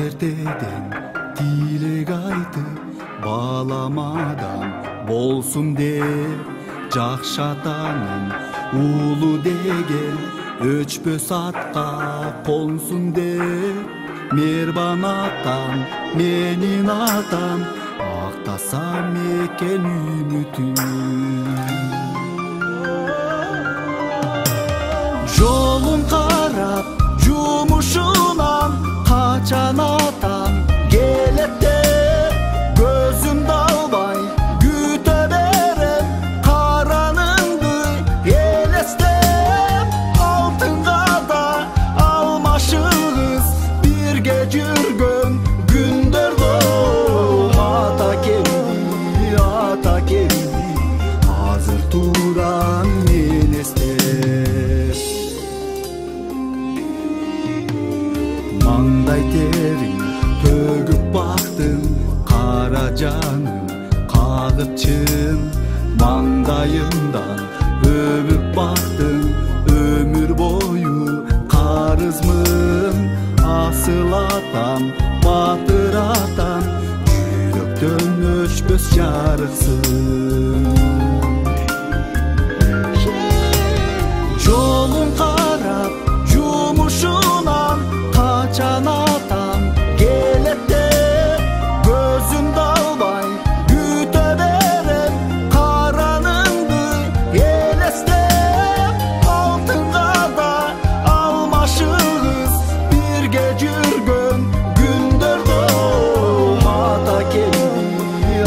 ертеден тилек айтып бааламадан болсун деп жакшы атанын уулу деген өчпөс атка консун деп мээрбан атам менин атам актасам экен үмүтүн жолун карап жумушунан качан атам келет деп көзүмдү албай күтө берем караныңды элестеп алтынга да алмашыбыз бирге жүргөн күндөрдө ата келди азыр туран мен эстеп маңдай терин төгүп бактым кара жаным кагып чын маңдайымдан өбүп бактым өмүр бою карызмын асыл атам батыр атам жүрөктөн өчпөс жарыксың жолун карап жумушунан качан атам келет деп көзүмдү албай күтө берем караныңды элестеп алтынга да алмашыбыз бирге жүргөн күндөрдө ата келди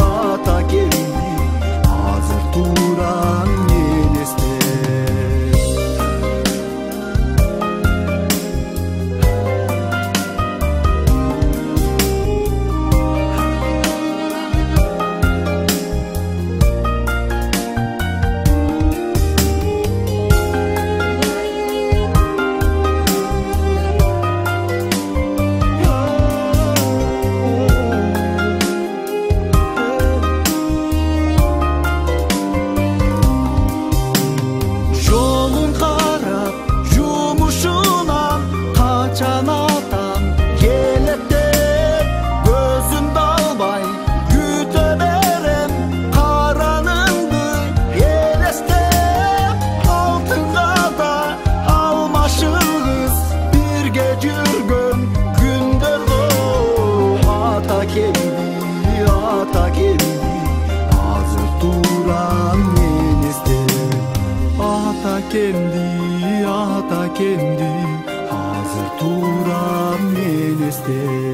азыр туран мен эстеп жолун карап жумушунан качан атам келет деп көзүмдү албай күтө берем караныңды элестеп алтынга да алмашыбыз бирге жүргөн күндөрдө ата келди азыр туран мен эстеп ата келди азыр туран мен эстеп